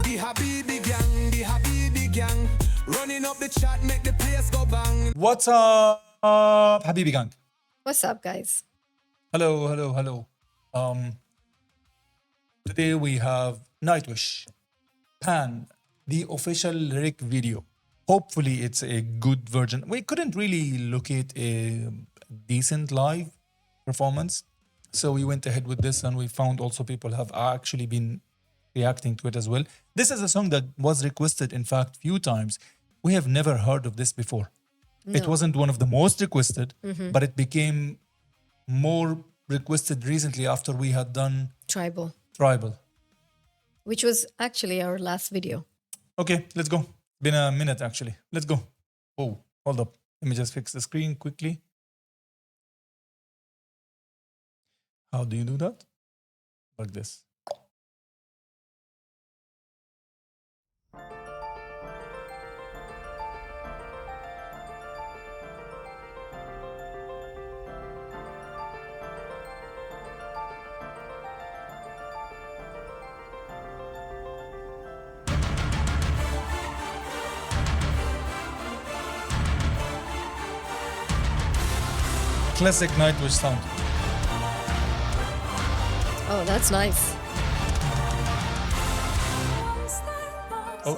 The Habibi gang, running up the chat, make the place go bang. What's up, Habibi Gang? What's up, guys? Hello, hello, hello. Today we have Nightwish, Pan, the official lyric video. Hopefully it's a good version. We couldn't really locate a decent live performance, so we went ahead with this, and we found also people have actually been reacting to it as well. This is a song that was requested, in fact, few times. We have never heard of this before. It wasn't one of the most requested, but it became more requested recently after we had done Tribal, Which was actually our last video. Okay, let's go. Been a minute actually. Let's go. Oh, hold up. Let me just fix the screen quickly. How do you do that? Like this. Classic Nightwish sound. Oh, that's nice. Oh.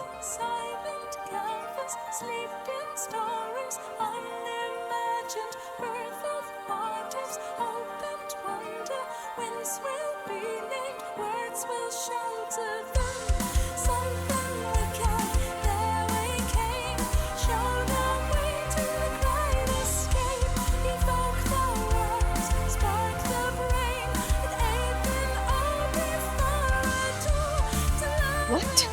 What?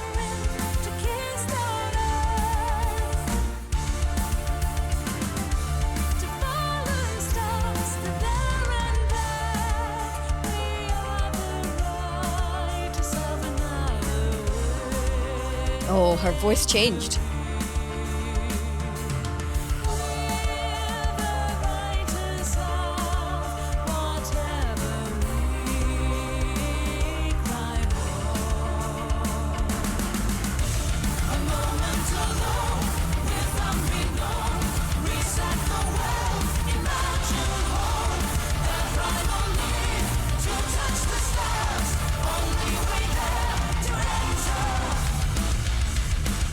Oh, her voice changed.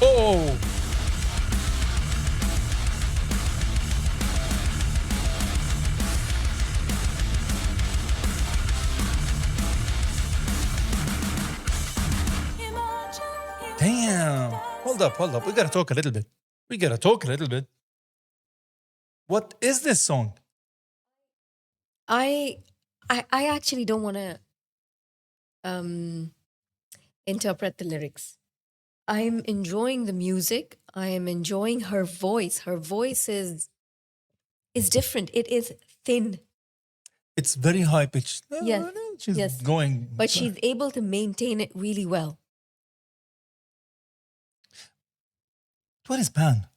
Oh! Damn! Hold up. We gotta talk a little bit. What is this song? I actually don't want to interpret the lyrics. I'm enjoying the music. I am enjoying her voice. Her voice is different. It is thin. It's very high pitched. Yes, She's yes. going. But she's able to maintain it really well. What is Pan?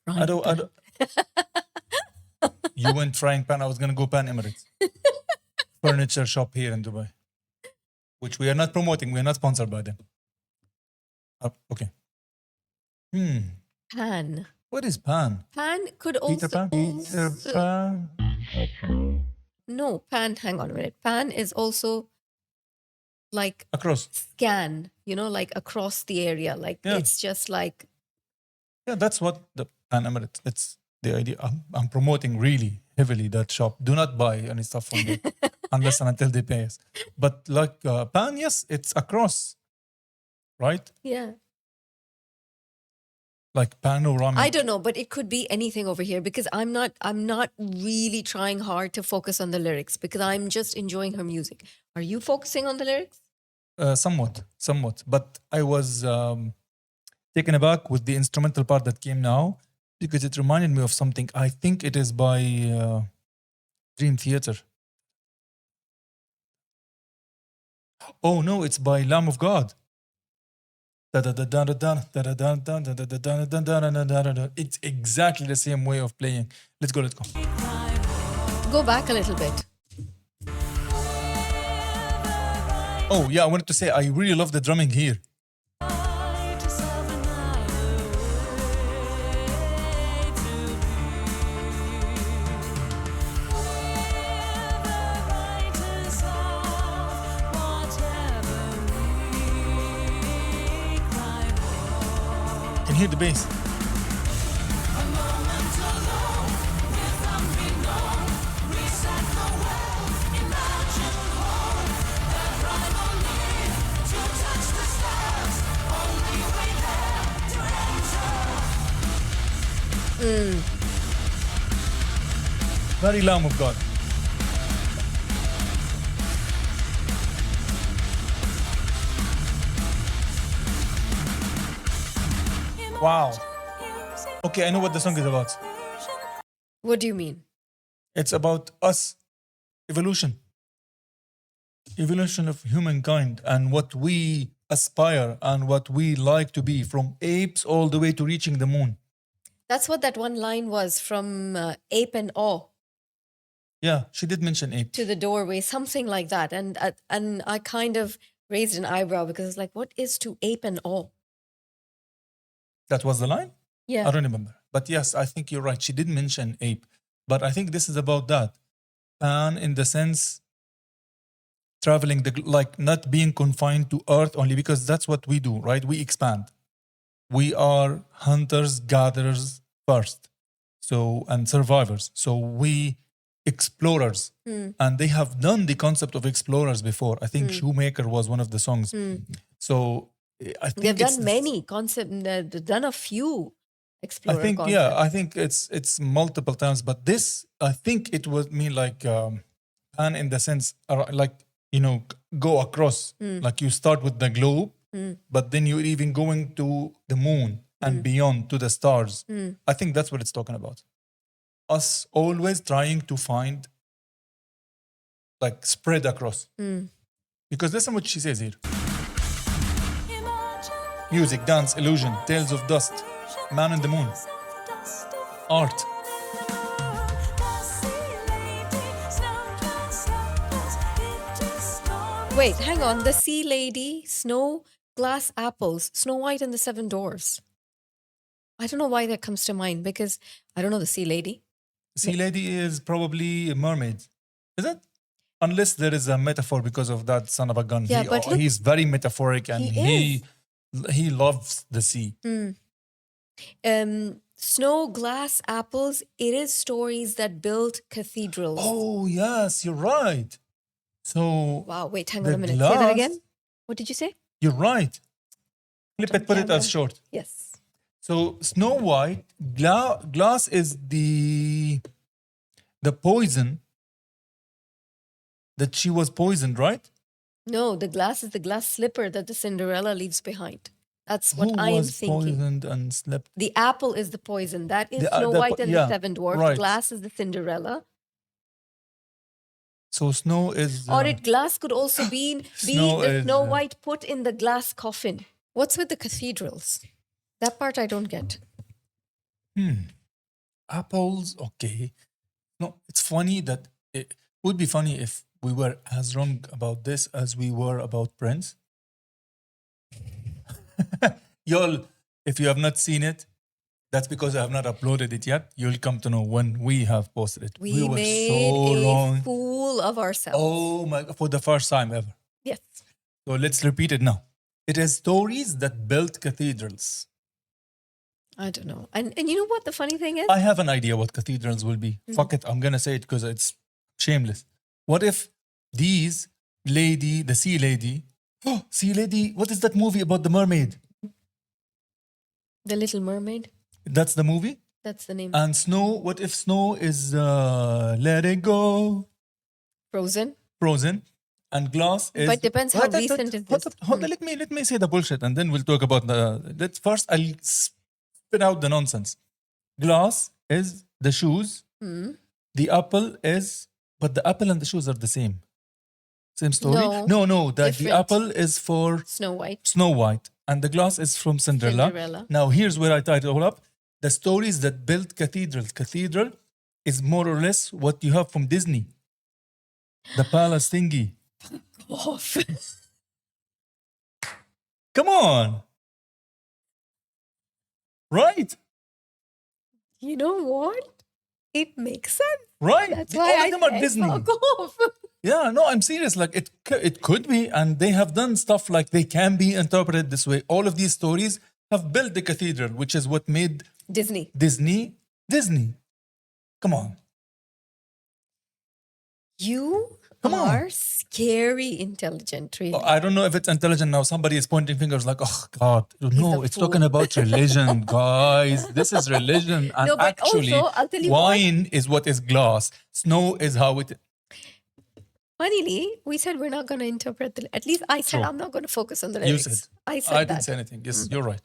I don't. You went frying pan. I was gonna go Pan Emirates. Furniture shop here in Dubai, which we are not promoting. We are not sponsored by them. Okay. Pan. What is Pan? Pan could also... Peter Pan. No, Pan, hang on a minute. Pan is also like Across. scan, like across the area. Like it's just like... Yeah, that's what the Pan Emirates. It's the idea. I'm promoting really heavily that shop. Do not buy any stuff from them unless and until they pay us. But like Pan, yes, it's across, right? Yeah. Like panoramic. I don't know, but it could be anything over here because I'm not really trying hard to focus on the lyrics because I'm just enjoying her music. Are you focusing on the lyrics? Somewhat. But I was taken aback with the instrumental part that came now because it reminded me of something. I think it is by Dream Theater. Oh no, it's by Lamb of God. It's exactly the same way of playing. Let's go. Go back a little bit. Oh yeah, I wanted to say I really love the drumming here. Can hear the bass. Very Lamb of God. Wow. Okay, I know what the song is about. What do you mean? It's about us, evolution. Evolution of humankind and what we aspire and what we like to be, from apes all the way to reaching the moon. That's what that one line was from Ape and Awe Yeah, she did mention ape. to the doorway, something like that. And I kind of raised an eyebrow because it's like, what is to ape and awe? That was the line? Yeah. I don't remember. But yes, I think you're right. She did mention ape. But I think this is about that. And in the sense, traveling, like not being confined to Earth only, because that's what we do, right? We expand. We are hunters, gatherers first. So, and survivors. So we explorers. And they have done the concept of explorers before. I think Shoemaker was one of the songs. So I think They've done many concept, they've done a few explorer I think concepts. I think it's multiple times, but this I think it would mean like and in the sense like go across, like you start with the globe, but then you're even going to the moon and beyond to the stars. I think that's what it's talking about. Us always trying to find, like, spread across. Because listen what she says here. Music, dance, illusion, tales of dust, man in the moon, art. Wait, hang on. The Sea Lady, Snow, Glass Apples, Snow White and the Seven Dwarfs. I don't know why that comes to mind because I don't know the Sea Lady. Sea Lady is probably a mermaid, is it? Unless there is a metaphor because of that son of a gun. Yeah, but look, he's very metaphoric and he he loves the sea. Snow, Glass, Apples, it is stories that build cathedrals. Oh, yes, you're right. So, Wow, wait, hang the on a minute. Say that glass- again. What did you say? you're right. Flip it, put it as Camera. short. Yes. So, Snow White, glass is the poison that she was poisoned, right? No, the glass is the glass slipper that the Cinderella leaves behind. That's what Who I am was thinking. poisoned and slept? The apple is the poison. That is The, Snow White and yeah, the Seven Dwarfs. right. Glass is the Cinderella. So, Snow is... Or glass could also be Snow the is, Snow White put in the glass coffin. What's with the cathedrals? That part I don't get. Apples, okay. No, it's funny that it would be funny if we were as wrong about this as we were about Prince. Y'all, if you have not seen it, that's because I have not uploaded it yet. You'll come to know when we have posted it. We were made so a wrong. fool of ourselves. Oh my God, for the first time ever. Yes. So let's repeat it now. It is stories that built cathedrals. I don't know. And you know what the funny thing is? I have an idea what cathedrals will be. Fuck it, I'm gonna say it because it's shameless. What if the sea lady, sea lady, what is that movie about the mermaid? The Little Mermaid. That's the movie? That's the name. And Snow, what if Snow is Let It Go, Frozen. Frozen, and Glass is... But depends how recent is this. Hold on, let me say the bullshit and then we'll talk about let's first, I'll spit out the nonsense. Glass is the shoes. The apple is... But the apple and the shoes are the same. Same story? No. The different. apple is for Snow White. Snow White and the glass is from Cinderella. Cinderella. Now, here's where I tied it all up. The stories that built cathedrals. Cathedral is more or less what you have from Disney. The palace thingy. Off. Come on. Right? You know what? It makes sense. Right? That's why All I of them are said Disney. fuck off. Yeah, no, I'm serious. Like it could be, and they have done stuff like they can be interpreted this way. All of these stories have built the cathedral, which is what made Disney. Disney Disney. Come on. You Come on. are scary intelligent, really. I don't know if it's intelligent now. Somebody is pointing fingers like, oh God, no, a it's fool. talking about religion, guys. This is religion. And No, but actually, also, I'll tell you what. wine is what is glass. Snow is how it. Funnily, we said we're not going to interpret at least I said True. I'm not going to focus on the You lyrics. said. I said I that. didn't say anything. Yes, you're right.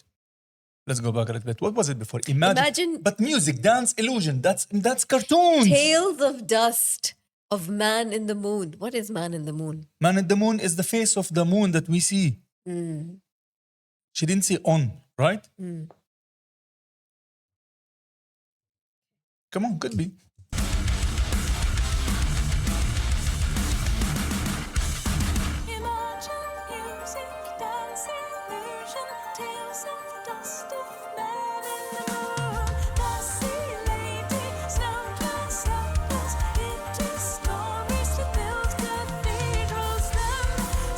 Let's go back a little bit. What was it before? Imagine. Imagine- But music, dance, illusion. That's cartoons. Tales of Dust of Man in the Moon. What is Man in the Moon? Man in the moon is the face of the moon that we see. Mm. She didn't say on, right? Mm. Come on, could be. Imagine music, dance, illusion, tales of the dust of man in the moon. Lassie lady, snow-clad apples, into stories to build cathedrals. Then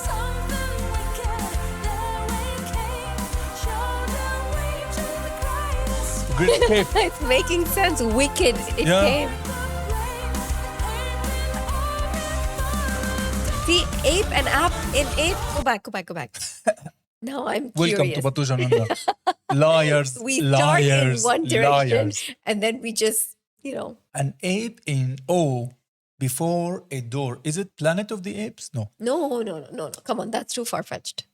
something wicked, their way came, showed a way to the greatest Great escape. It's making sense. Wicked. It Yeah. came. See, ape and app in ape. Go back. Now I'm Welcome curious. to Batuja Nanda. Liars, We start liars, in one direction liars. and then we just, An ape in O before a door. Is it Planet of the Apes? No. no. Come on, that's too far-fetched.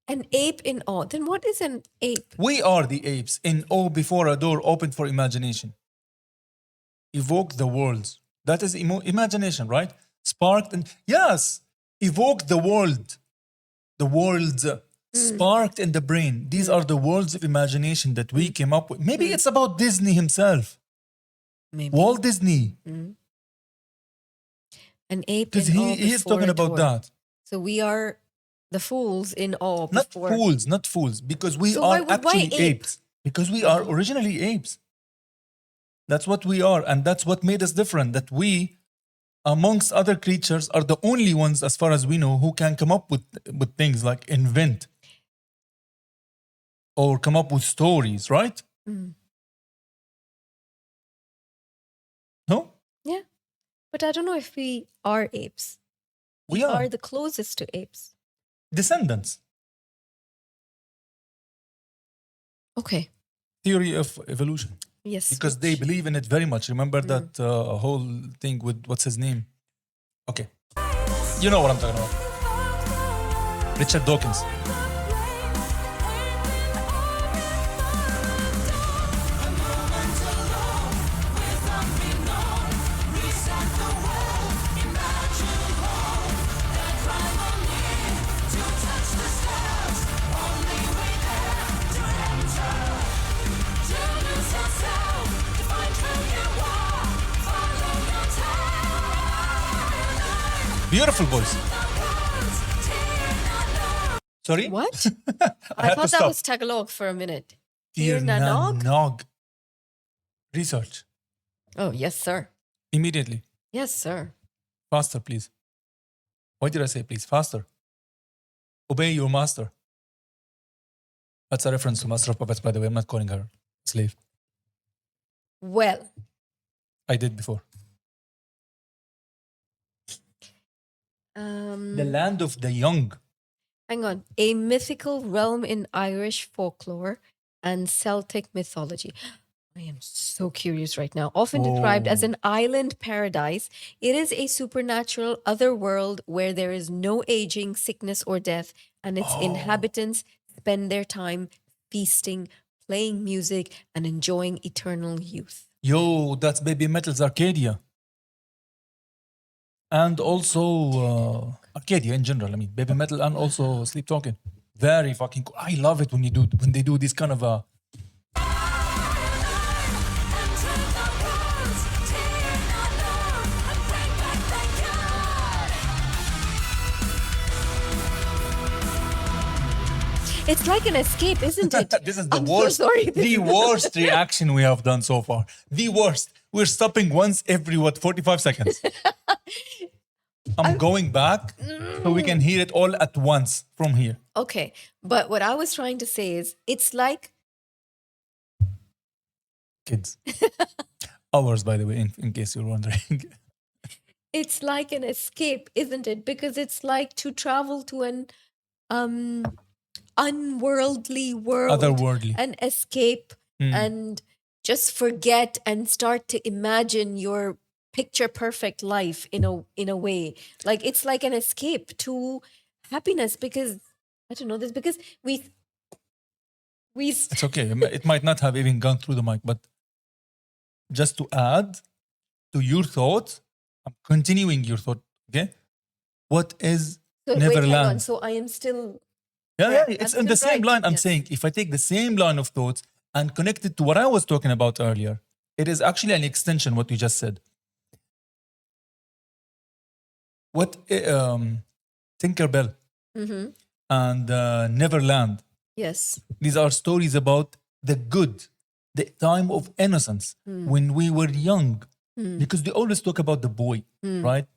An ape in awe. Then what is an ape? We are the apes in O before a door opened for imagination. Evoke the worlds. That is imagination, right? Sparked and yes, evoke the world. The worlds sparked in the brain. These are the worlds of imagination that we came up with. Maybe it's about Disney himself. Maybe. Walt Disney. An ape Because in awe he is before talking a about door. that. So we are the fools in awe Not before. fools, not fools. Because we So are why actually ape? apes. Because we are originally apes. That's what we are. And that's what made us different. That we, amongst other creatures, are the only ones, as far as we know, who can come up with things like invent or come up with stories, right? Mm. No? Yeah. But I don't know if we are apes. We are. the closest to apes. Descendants. Okay. Theory of evolution. Yes. Because they believe in it very much. Remember that whole thing with, what's his name? Okay. You know what I'm talking about. Richard Dawkins. Beautiful voice. Sorry? What? I had thought to that stop. was Tagalog for a minute. Tir Tir na nog? nog. Research. Oh, yes, sir. Immediately. Yes, sir. Faster, please. Why did I say please? Faster. Obey your master. That's a reference to Master of Puppets, by the way. I'm not calling her slave. Well, I did before. The land of the young. hang on. A mythical realm in Irish folklore and Celtic mythology. I am so curious right now. Often described as an island paradise, it is a supernatural other world where there is no aging, sickness, or death, and its inhabitants spend their time feasting, playing music, and enjoying eternal youth. Yo, that's Baby Metal's Arcadia. And also Arcadia in general. I mean, Baby Metal and also Sleep Talking. Very fucking cool. I love it when they do this kind of It's like an escape, isn't it? This is the I'm worst, So sorry. the worst reaction we have done so far. The worst. We're stopping once every 45 seconds. I'm going back so we can hear it all at once from here. Okay, but what I was trying to say is, it's like Kids. Ours, by the way, in case you're wondering. it's like an escape, isn't it? Because it's like to travel to an unworldly world, Otherworldly. and escape and just forget and start to imagine your picture perfect life in a way. Like it's like an escape to happiness, because I don't know this, because we It's okay. It might not have even gone through the mic, but just to add to your thought, I'm continuing your thought, okay? What is so wait, hang on. Neverland? So I am still Yeah, I'm it's in the still same right. line. I'm Yes. saying if I take the same line of thoughts and connect it to what I was talking about earlier, it is actually an extension, what you just said. What Tinkerbell Mm-hmm. and Neverland, Yes. these are stories about the good, the time of innocence when we were young. Because they always talk about the boy, right?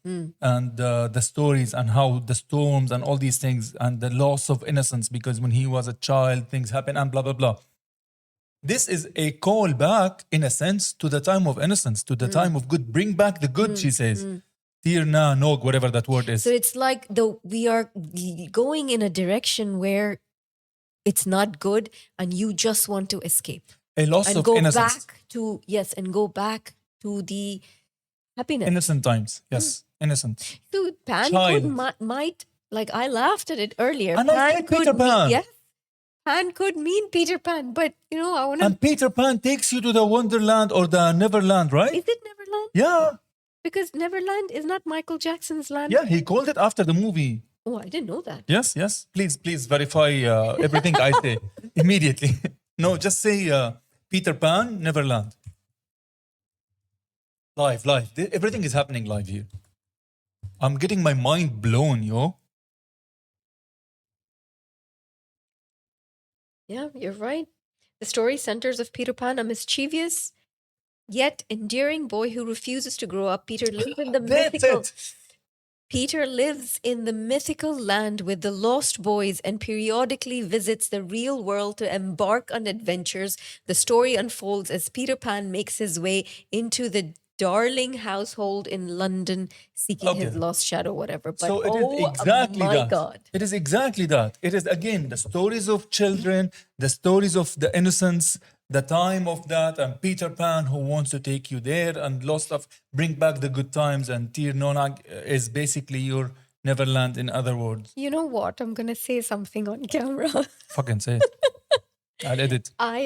And the stories and how the storms and all these things and the loss of innocence, because when he was a child, things happen and blah, blah, blah. This is a call back, in a sense, to the time of innocence, to the time of good. Bring back the good, she says. Tirna, nog, whatever that word is. So it's like we are going in a direction where it's not good, and you just want to escape A loss and of go innocence. back to and go back to the happiness. Innocent times, yes. Innocent. So Pan Child. could might, like, I laughed at it earlier. And I said Peter Pan. Yes, Pan could mean Peter Pan, but I want to. And Peter Pan takes you to the Wonderland or the Neverland, right? Is it Neverland? Yeah. Because Neverland is not Michael Jackson's land. Yeah, he called it after the movie. Oh, I didn't know that. Yes, yes. Please verify everything I say immediately. No, just say Peter Pan, Neverland. Live. Everything is happening live here. I'm getting my mind blown, yo. Yeah, you're right. The story centers of Peter Pan, a mischievous yet endearing boy who refuses to grow up. Peter lives in the That's mythical. it. Peter lives in the mythical land with the lost boys and periodically visits the real world to embark on adventures. The story unfolds as Peter Pan makes his way into the Darling household in London, seeking his Okay. lost shadow, whatever. But So it is exactly my that. God. It is exactly that. It is, again, the stories of children, the stories of the innocence, the time of that, and Peter Pan who wants to take you there, and lost of bring back the good times, and Tir Nonag is basically your Neverland, in other words. You know what? I'm going to say something on camera. Fucking say it. I'll edit. I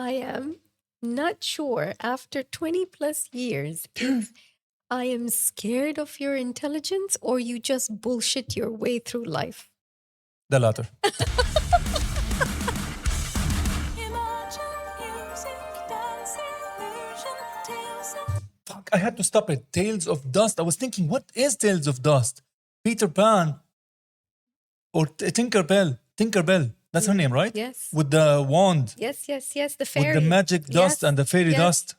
am not sure after 20 plus years if I am scared of your intelligence or you just bullshit your way through life. The latter. Imagine music, dance, illusion, tales of Fuck, I had to stop it. Tales of Dust. I was thinking, what is Tales of Dust? Peter Pan or Tinkerbell. Tinkerbell. That's her name, right? Yes. With the wand. Yes, the fairy. With the magic dust Yes, and the fairy yes. dust.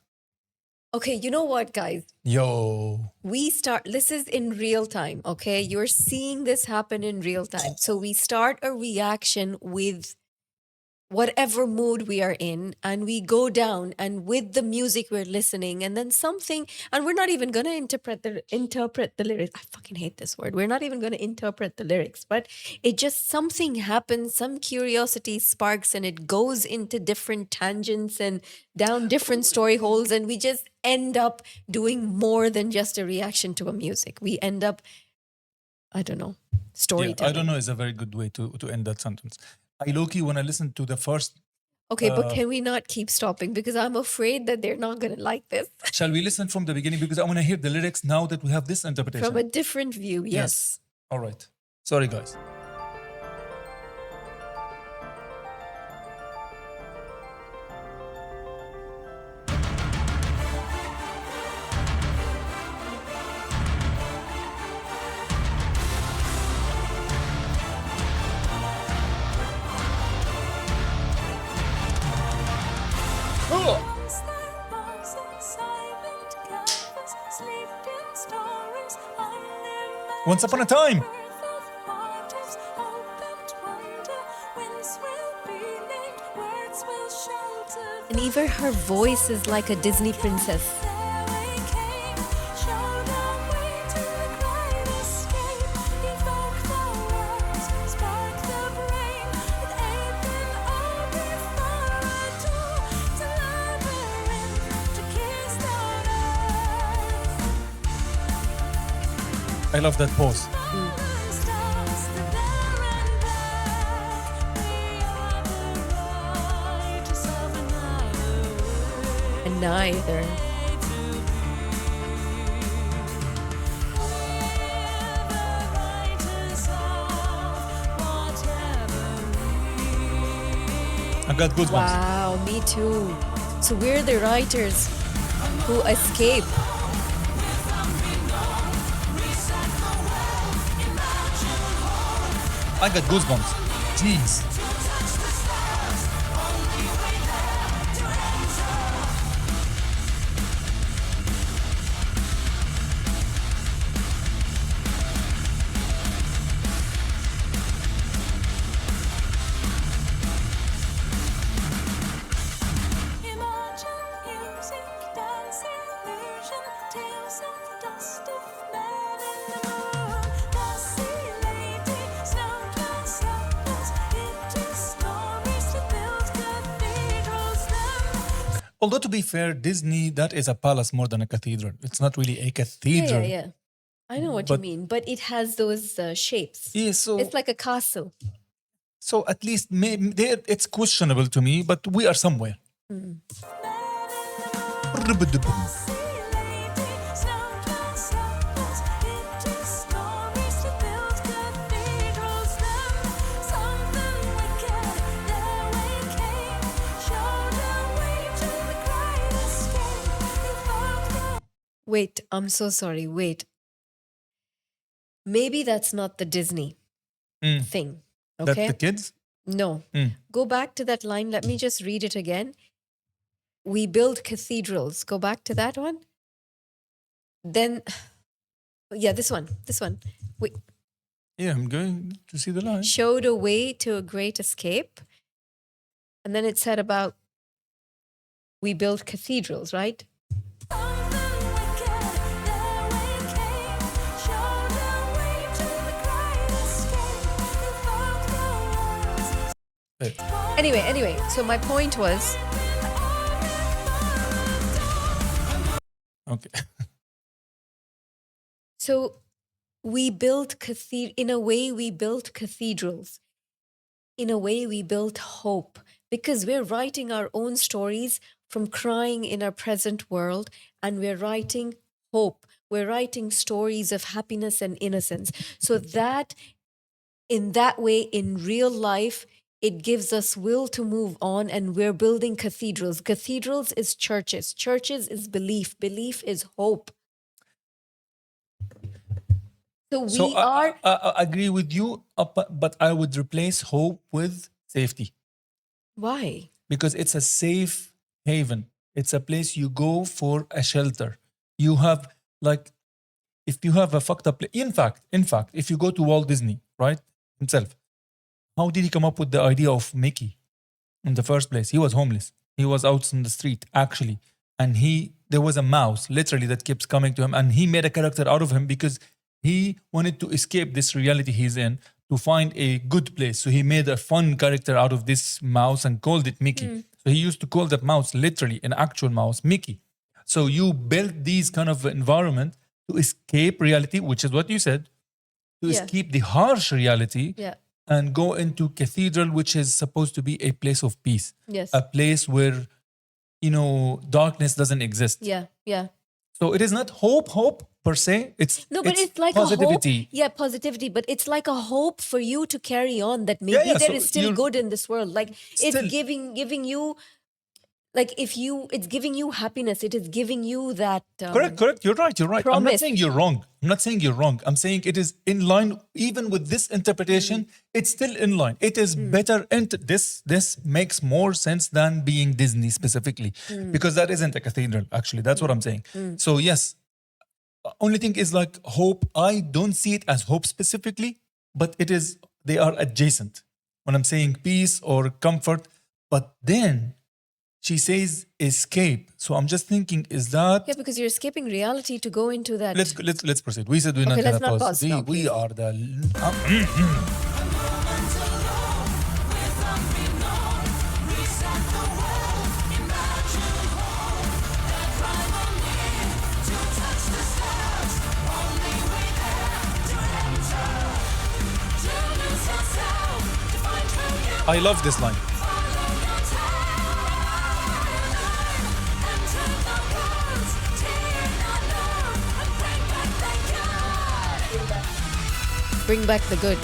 Okay, you know what, guys? Yo. This is in real time, okay? You're seeing this happen in real time. So we start a reaction with whatever mood we are in, and we go down, and with the music we're listening, and then something, and we're not even going to interpret the lyrics. I fucking hate this word. We're not even going to interpret the lyrics, but it just, something happens, some curiosity sparks, and it goes into different tangents and down different story holes, and we just end up doing more than just a reaction to a music. We end up, I don't know, Yeah, storytelling. I don't know is a very good way to end that sentence. I low-key, when I listened to the first, Okay, but can we not keep stopping? Because I'm afraid that they're not going to like this. shall we listen from the beginning? Because I want to hear the lyrics now that we have this interpretation. From a different view, yes. All right. Sorry, guys. Once upon a time. Birth of martyrs, hope and wonder. Winds will be named, words will shelter. And even her voice is like a Disney princess. There we came, showed our way to the great escape. Evoke the words, spark the brain. With ape and all before a door. To labyrinth, to kiss on earth. I love that pose. Fallen stars, the there and back. We are the righteous of another way. And neither. I got goosebumps. Wow, me too. So we're the writers who escape. I got goosebumps. Jeez. Imagine music, dance, illusion, tales of the dust of man in the moon. Lassie lady, snow-clad shepherds, it is stories to build cathedrals then. Although to be fair, Disney, that is a palace more than a cathedral. It's not really a cathedral. Yeah. I know what you But- mean, but it has those shapes. Yeah, so It's like a castle. so at least it's questionable to me, but we are somewhere. Lassie lady, snow-clad shepherds, it is stories to build cathedrals then. Something wicked, there we came, showed our way to the great escape. Evoke the Wait, I'm so sorry. Wait. Maybe that's not the Disney Mm. thing. That Okay? the kids? No. Mm. Go back to that line. Let me just read it again. We build cathedrals. Go back to that one. Then, yeah, this one. We Yeah, I'm going to see the line. showed a way to a great escape. And then it said about we build cathedrals, right? something wicked, there we came, showed our way to the great escape. Evoke the words. Anyway, so my point was Okay. so we built in a way we built cathedrals. In a way we built hope because we're writing our own stories from crying in our present world and we're writing hope. We're writing stories of happiness and innocence. So that in that way in real life it gives us will to move on and we're building cathedrals. Cathedrals is churches. Churches is belief. Belief is hope. So we So I agree with you, but I would replace hope with safety why? because it's a safe haven. It's a place you go for a shelter. You have like, if you have a fucked up, in fact, if you go to Walt Disney, right, himself, how did he come up with the idea of Mickey in the first place? He was homeless. He was out in the street actually, and there was a mouse literally that keeps coming to him, and he made a character out of him because he wanted to escape this reality he's in to find a good place. So he made a fun character out of this mouse and called it Mickey. So he used to call that mouse literally an actual mouse, Mickey. So you build these kind of environment to escape reality, which is what you said, to Yeah. escape the harsh reality Yeah. and go into cathedral, which is supposed to be a place of peace, Yes. a place where, darkness doesn't exist. Yeah. So it is not hope per se. No, but it's like positivity. a hope. Yeah, positivity. But it's like a hope for you to carry on that maybe yeah, there so is still you're- good in this world. Like it's Still- giving you, like it's giving you happiness. It is giving you that. Correct. You're right. I'm not promise. saying you're wrong. I'm saying it is in line. Even with this interpretation, it's still in line. It is better. This makes more sense than being Disney specifically, because that isn't a cathedral. Actually, that's what I'm saying. So yes, only thing is like hope. I don't see it as hope specifically, but they are adjacent. When I'm saying peace or comfort, but then she says escape. So I'm just thinking, is that Yeah, because you're escaping reality to go into that. let's proceed. We said we're not Okay, gonna let's not pause. pause now, We please. are the I love this line. Bring back the good.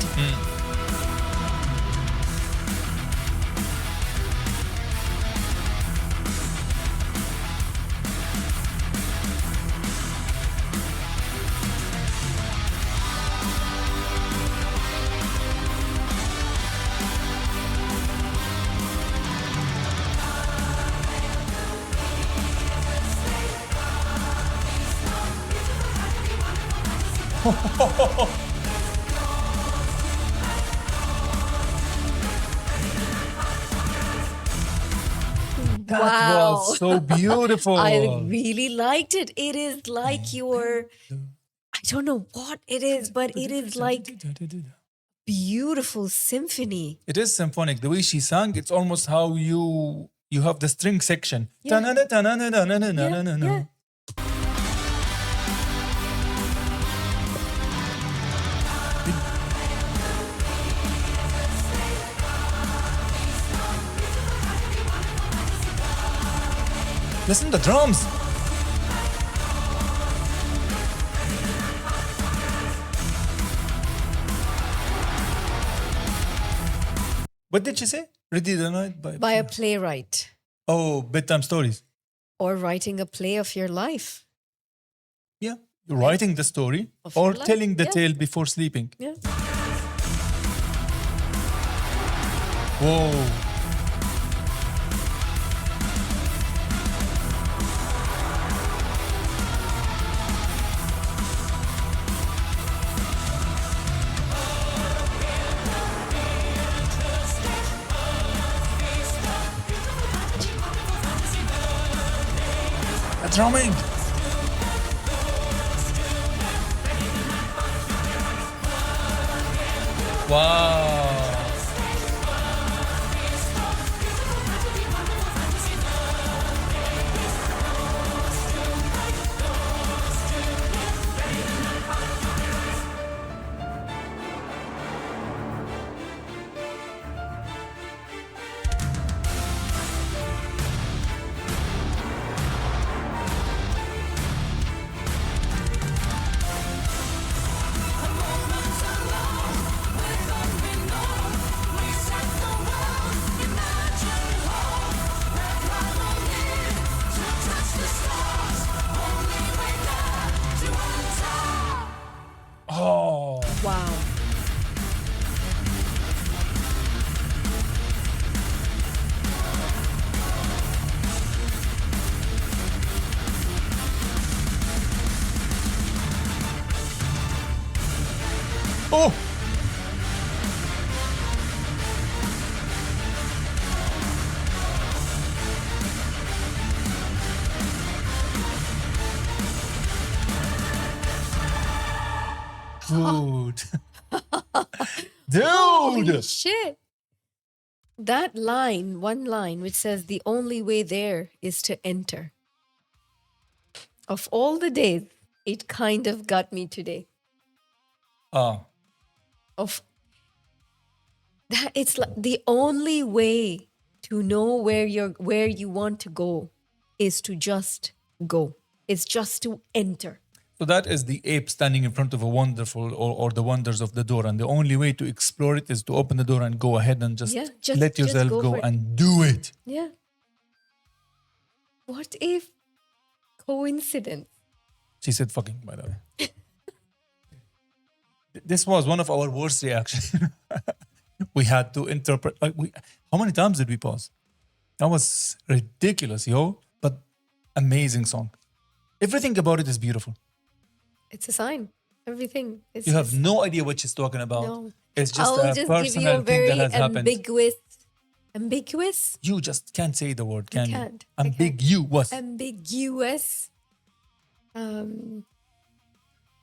That Wow. was so beautiful. I really liked it. It is like I don't know what it is, but it is like beautiful symphony. It is symphonic. The way she sang, it's almost how you have the string section. Yeah. Ta-na-na-ta-na-na-na-na-na-na-na. Yeah. Listen to the drums. What did she say? Ready the night By a playwright Oh, bedtime stories. or writing a play of your life. Yeah. Writing the story Of or your life, telling the yeah. tale before sleeping. Yeah. Whoa. The drumming. Wow. Oh. Wow. Oh. Dude. Holy Dude. shit. That line, one line, which says the only way there is to enter. Of all the days, it kind of got me today. Ah. Of that, it's like the only way to know where you want to go is to just go. It's just to enter. So that is the ape standing in front of a wonderful or the wonders of the door. And the only way to explore it is to open the door and go ahead and just, Yeah, let just yourself go go for it. and do it. Yeah. What if coincidence? She said fucking, by the way. This was one of our worst reactions. We had to interpret. How many times did we pause? That was ridiculous, yo. But amazing song. Everything about it is beautiful. It's a sign. Everything. It's You have just- no idea what she's talking about. No. It's just I'll a just give you personal a thing very that has happened. ambiguous? You just can't say the word, can you? can't. I can't. Ambiguous. Ambiguous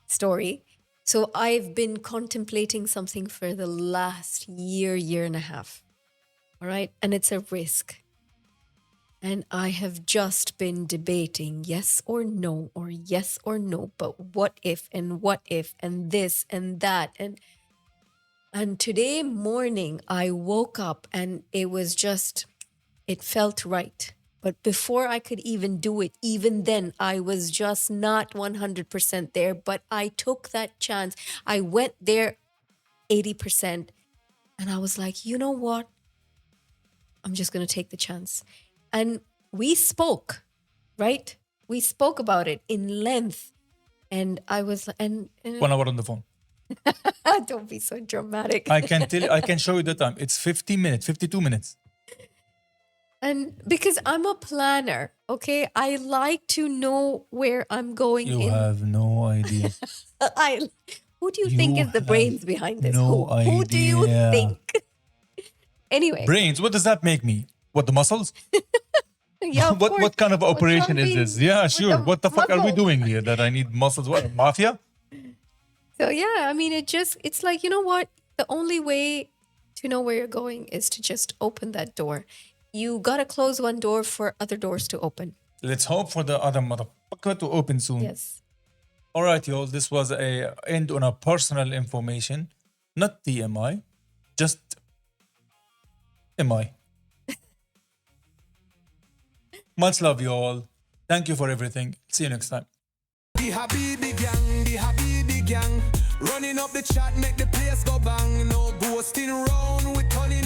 story. So I've been contemplating something for the last year and a half. All right. And it's a risk. And I have just been debating yes or no, but what if and this and that. And today morning I woke up and it was just, it felt right. But before I could even do it, even then, I was just not 100% there. But I took that chance. I went there 80%. And I was like, you know what? I'm just going to take the chance. And we spoke, right? We spoke about it in length. And I was, and 1 hour on the phone. don't be so dramatic. I can tell you, I can show you the time. It's 50 minutes, 52 minutes. And because I'm a planner, okay, I like to know where I'm going. You have no idea. Who do you think You is the have brains behind this? no Who do you idea. think? Anyway, Brains, what does that make me? What, the muscles? yeah, of what course. kind of What's operation wrong is this? being Yeah, with sure. What the fuck are we muscles? doing here that I need muscles? What, mafia? So yeah, I mean, it's like, you know what? The only way to know where you're going is to just open that door. You gotta close one door for other doors to open. Let's hope for the other motherfucker to open soon. Yes. All right, y'all. This was a end on a personal information, not TMI, just MI. Much love, y'all. Thank you for everything. See you next time. The Habibi gang, running up the chat, make the place go bang. No ghosting round, we turning